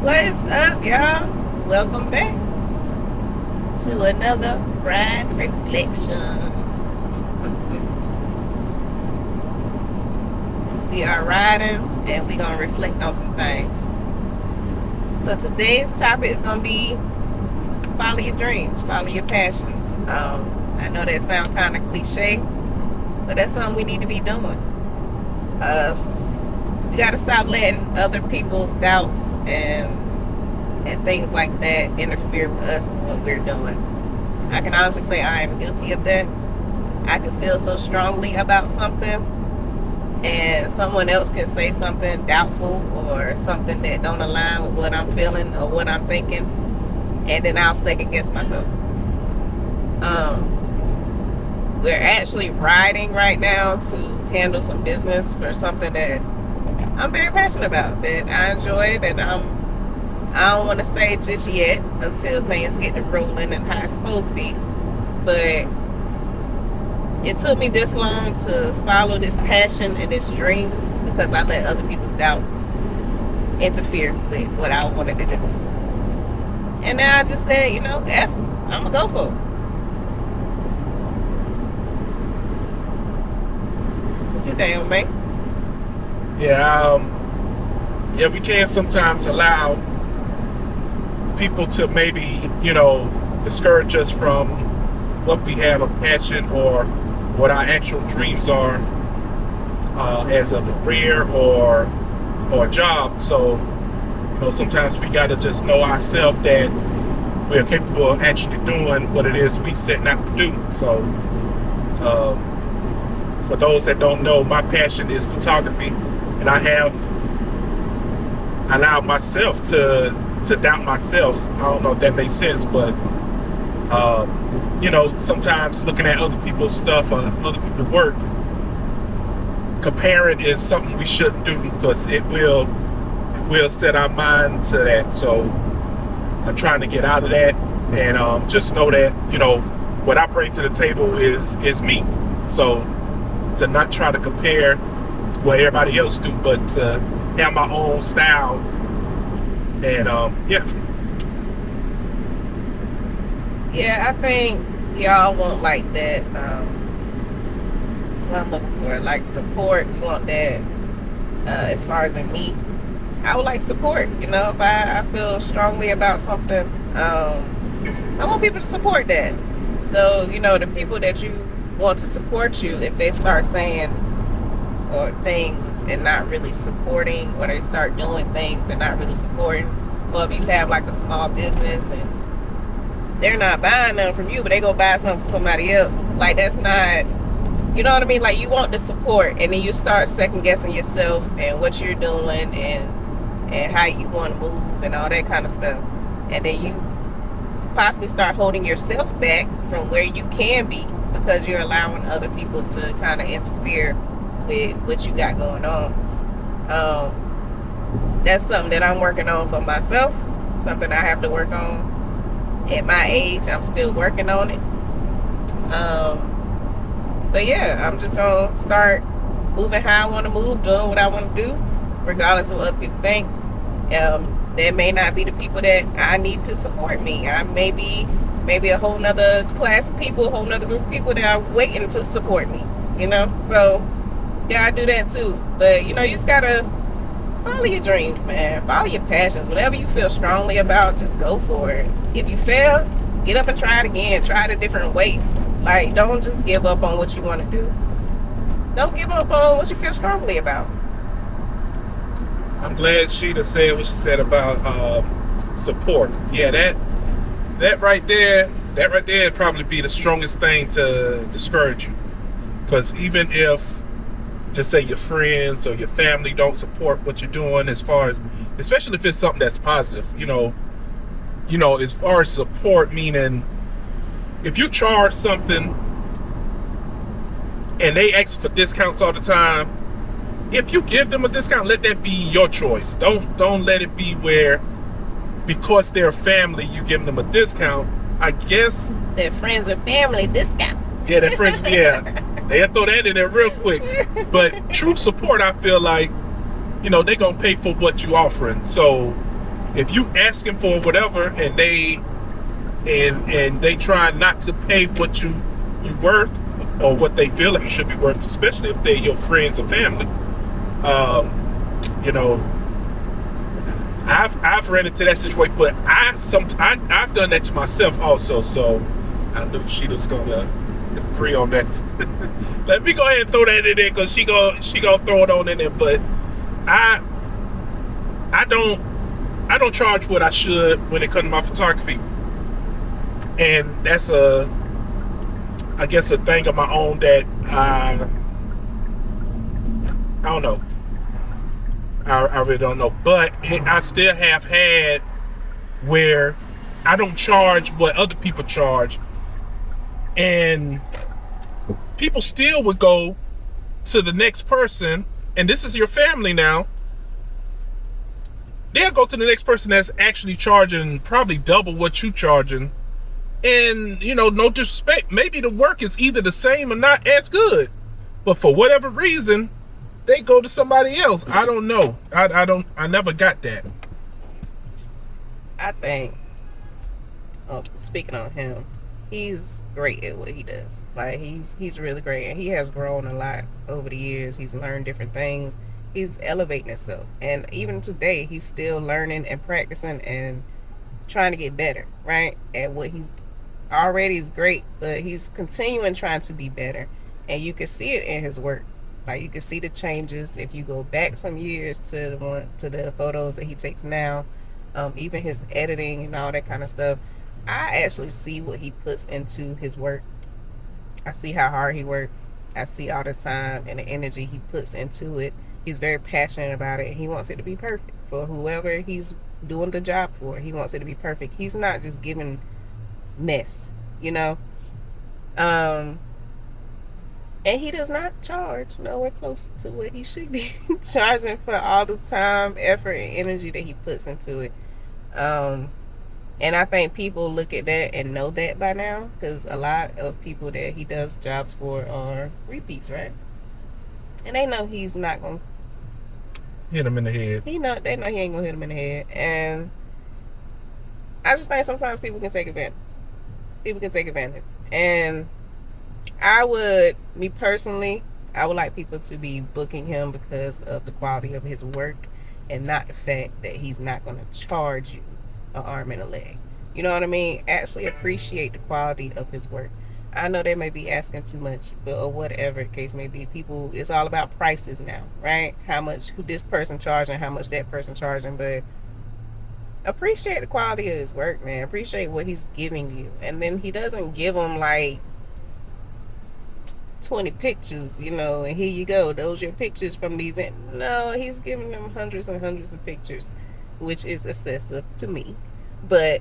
What's up, y'all? Welcome back to another Ride Reflection. We are riding and we're going to reflect on some things. So today's topic is going to be follow your dreams, follow your passions. I know that sounds kind of cliche, but that's something we need to be doing. We got to stop letting other people's doubts and things like that interfere with us and what we're doing. I can honestly say I am guilty of that. I can feel so strongly about something, and someone else can say something doubtful or something that don't align with what I'm feeling or what I'm thinking, and then I'll second guess myself. We're actually riding right now to handle some business for something that I'm very passionate about, that I enjoy, that I don't want to say just yet until things get to rolling and how it's supposed to be. But it took me this long to follow this passion and this dream because I let other people's doubts interfere with what I wanted to do. And now I just said, F, I'm going to go for it. What you think, man? Yeah, we can sometimes allow people to maybe, discourage us from what we have a passion or what our actual dreams are as a career or a job. So, sometimes we got to just know ourselves that we're capable of actually doing what it is we setting out to do. So, for those that don't know, my passion is photography, and I have allowed myself to doubt myself. I don't know if that makes sense, but sometimes looking at other people's stuff or other people's work, comparing is something we shouldn't do because it will set our mind to that. So I'm trying to get out of that and just know that what I bring to the table is me. So to not try to compare what everybody else do, but to have my own style. And Yeah, I think y'all want like that. What I'm looking for, like support. You want that as far as in me. I would like support. If I feel strongly about something, I want people to support that. So, the people that you want to support you, if they start saying or things and not really supporting, or they start doing things and not really supporting, well, if you have like a small business and they're not buying them from you, but they go buy something from somebody else, like that's not, you know what I mean? Like you want the support, and then you start second guessing yourself and what you're doing and how you want to move and all that kind of stuff, and then you possibly start holding yourself back from where you can be because you're allowing other people to kind of interfere with what you got going on. That's something that I'm working on for myself, something I have to work on. At my age, I'm still working on it. But yeah, I'm just gonna start moving how I want to move, doing what I want to do, regardless of what people think. There may not be the people that I need to support me. I may be maybe a whole nother class of people, a whole nother group of people that are waiting to support me. So yeah, I do that too. But you just gotta follow your dreams, man. Follow your passions. Whatever you feel strongly about, just go for it. If you fail, get up and try it again. Try it a different way. Like, don't just give up on what you want to do. Don't give up on what you feel strongly about. I'm glad Sheeta said what she said about support. Yeah, that right there would probably be the strongest thing to discourage you. Because even if, just say your friends or your family don't support what you're doing, as far as, especially if it's something that's positive, as far as support, meaning if you charge something and they ask for discounts all the time, if you give them a discount, let that be your choice. Don't let it be where because they're family you give them a discount. I guess their friends and family discount. Yeah, their friends. Yeah, they'll throw that in there real quick. But true support, I feel like, they're gonna pay for what you offering. So If you asking for whatever and they try not to pay what you worth or what they feel like you should be worth, especially if they're your friends or family, you know, I've ran into that situation, but I've done that to myself also. So I knew she was gonna agree on that. Let me go ahead and throw that in there because she gonna throw it on in there. But I don't charge what I should when it comes to my photography, and that's I guess a thing of my own that I don't know. I really don't know, but I still have had where I don't charge what other people charge, and people still would go to the next person, and this is your family now. They'll go to the next person that's actually charging probably double what you charging, and you know, no disrespect, maybe the work is either the same or not as good, but for whatever reason they go to somebody else. I don't know. I never got that. I think, speaking on him, he's great at what he does. Like he's really great, and he has grown a lot over the years. He's learned different things. He's elevating himself, and even today he's still learning and practicing and trying to get better, right, at what he's already is great, but he's continuing trying to be better, and you can see it in his work. Like you can see the changes if you go back some years to the photos that he takes now, even his editing and all that kind of stuff. I actually see what he puts into his work. I see how hard he works. I see all the time and the energy he puts into it. He's very passionate about it. He wants it to be perfect for whoever he's doing the job for. He wants it to be perfect. He's not just giving mess, you know. And he does not charge nowhere close to what he should be charging for all the time, effort, and energy that he puts into it. And I think people look at that and know that by now, because a lot of people that he does jobs for are repeats, right? And they know he's not gonna hit him in the head. They know he ain't gonna hit him in the head. And I just think sometimes people can take advantage. And me personally, I would like people to be booking him because of the quality of his work and not the fact that he's not going to charge you an arm and a leg. You know what I mean? Actually appreciate the quality of his work. I know they may be asking too much, but or whatever the case may be, people, it's all about prices now, right? How much who this person charging, how much that person charging, but appreciate the quality of his work, man. Appreciate what he's giving you. And then he doesn't give them like 20 pictures, you know, and here you go, those are your pictures from the event. No, he's giving them hundreds and hundreds of pictures, which is excessive to me, but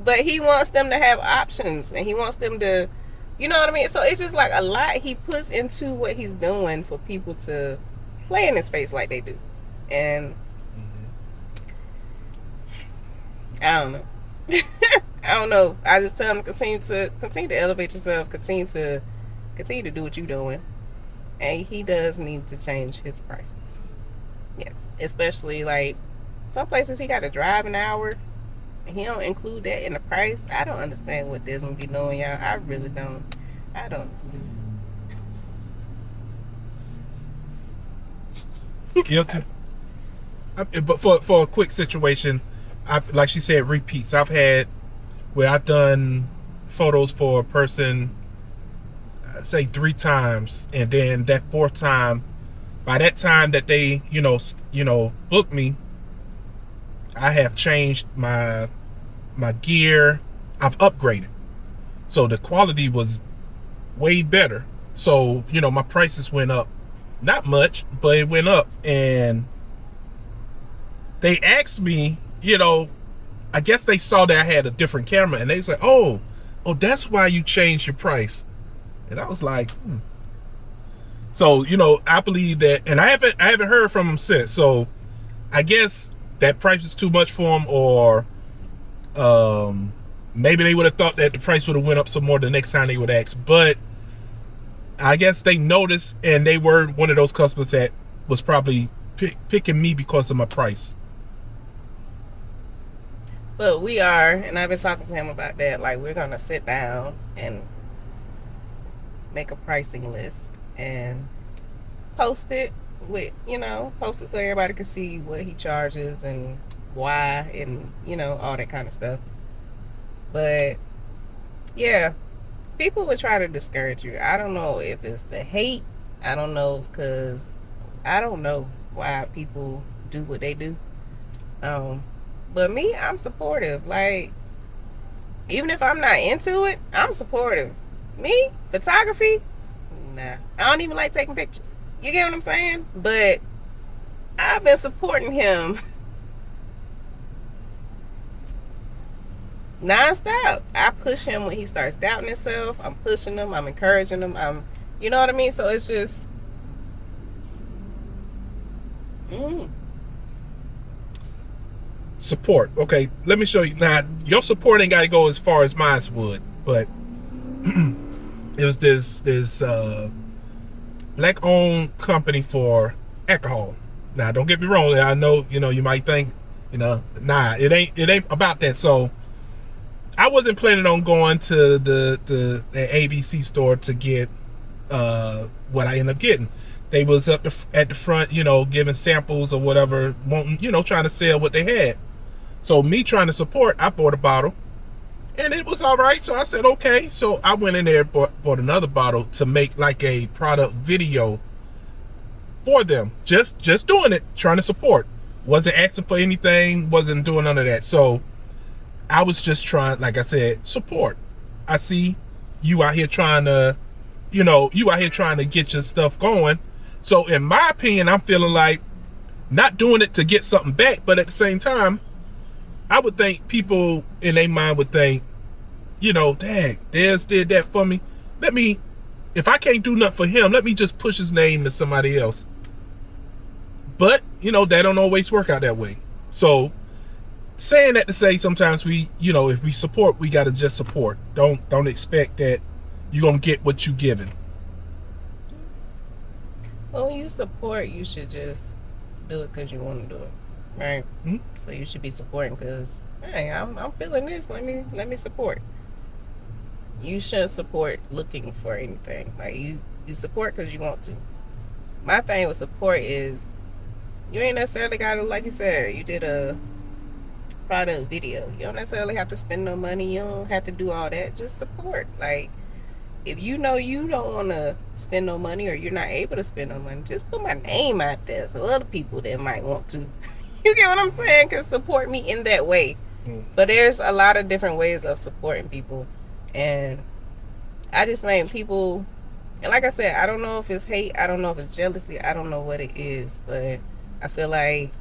but he wants them to have options, and he wants them to, you know what I mean? So it's just like a lot he puts into what he's doing for people to play in his face like they do. And I don't know. I don't know. I just tell him continue to elevate yourself, continue to do what you're doing, and he does need to change his prices. Yes, especially like some places he got to drive an hour, and he don't include that in the price. I don't understand what Desmond be doing, y'all. I really don't. I don't understand. Guilty. But for a quick situation, like she said, repeats. I've had where I've done photos for a person, say 3 times, and then that 4th time, by that time that they booked me, I have changed my gear. I've upgraded, so the quality was way better. So my prices went up, not much, but it went up. And they asked me, I guess they saw that I had a different camera, and they said, oh, that's why you changed your price. And I was like, So, I believe that, and I haven't heard from him since. So I guess that price was too much for him, or maybe they would have thought that the price would have went up some more the next time they would ask. But I guess they noticed, and they were one of those customers that was probably picking me because of my price. But we are, and I've been talking to him about that. Like, we're gonna sit down and make a pricing list and post it with, post it so everybody can see what he charges and why, and all that kind of stuff. But yeah, people would try to discourage you. I don't know if it's the hate. I don't know, because I don't know why people do what they do. But me, I'm supportive. Like, even if I'm not into it, I'm supportive. Me, photography, nah. I don't even like taking pictures. You get what I'm saying? But I've been supporting him nonstop. I push him when he starts doubting himself. I'm pushing him. I'm encouraging him. You know what I mean? So it's just, Support. Okay, let me show you. Now, your support ain't got to go as far as mine would, but it was this black-owned company for alcohol. Now, don't get me wrong. I know, you might think, nah, it ain't about that. So I wasn't planning on going to the ABC store to get what I ended up getting. They was up at the front, giving samples or whatever, wanting, trying to sell what they had. So me trying to support, I bought a bottle, and it was all right. So I said, okay. So I went in there and bought another bottle to make like a product video for them. Just doing it, trying to support. Wasn't asking for anything, wasn't doing none of that. So I was just trying, like I said, support. I see you out here trying to, get your stuff going. So in my opinion, I'm feeling like not doing it to get something back, but at the same time, I would think people in their mind would think, dang, Dez did that for me. If I can't do nothing for him, let me just push his name to somebody else. But, that don't always work out that way. So saying that to say sometimes we, if we support, we got to just support. Don't expect that you're going to get what you given. Well, when you support, you should just do it because you want to do it, right? Mm-hmm. So you should be supporting because, hey, I'm feeling this. Let me support. You shouldn't support looking for anything. Like, you support because you want to. My thing with support is you ain't necessarily got to, like you said, you did a product video. You don't necessarily have to spend no money. You don't have to do all that. Just support. Like, if you know you don't want to spend no money or you're not able to spend no money, just put my name out there so other people that might want to. You get what I'm saying? Can support me in that way. But there's a lot of different ways of supporting people. And I just think people, and like I said, I don't know if it's hate. I don't know if it's jealousy. I don't know what it is. But I feel like,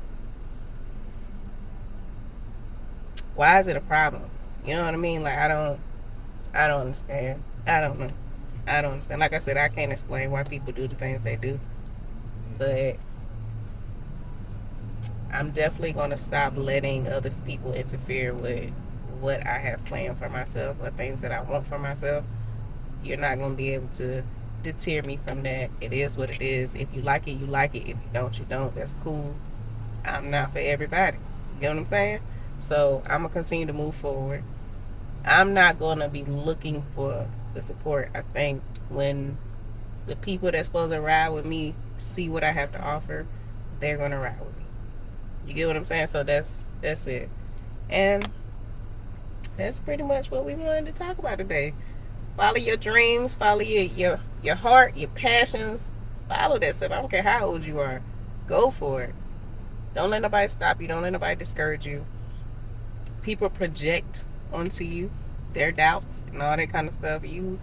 why is it a problem? You know what I mean? Like, I don't understand. I don't know. I don't understand. Like I said, I can't explain why people do the things they do. But I'm definitely going to stop letting other people interfere with what I have planned for myself or things that I want for myself. You're not going to be able to deter me from that. It is what it is. If you like it, you like it. If you don't, you don't. That's cool. I'm not for everybody. You know what I'm saying? So I'm going to continue to move forward. I'm not going to be looking for the support. I think when the people that's supposed to ride with me see what I have to offer, they're going to ride with me. You get what I'm saying? So that's it. And that's pretty much what we wanted to talk about today. Follow your dreams, follow your heart, your passions. Follow that stuff. I don't care how old you are. Go for it. Don't let nobody stop you. Don't let nobody discourage you. People project onto you their doubts and all that kind of stuff. You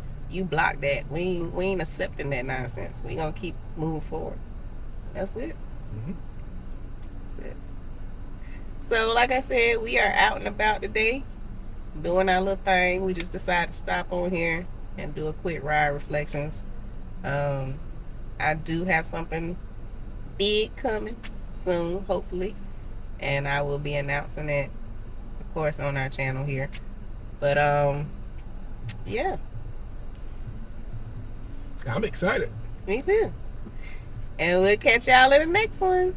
block that. We ain't accepting that nonsense. We gonna keep moving forward. That's it. Mm-hmm. That's it. So like I said, we are out and about today doing our little thing. We just decided to stop on here and do a quick ride reflections. I do have something big coming soon, hopefully, and I will be announcing it, of course, on our channel here. But yeah, I'm excited. Me too. And we'll catch y'all in the next one.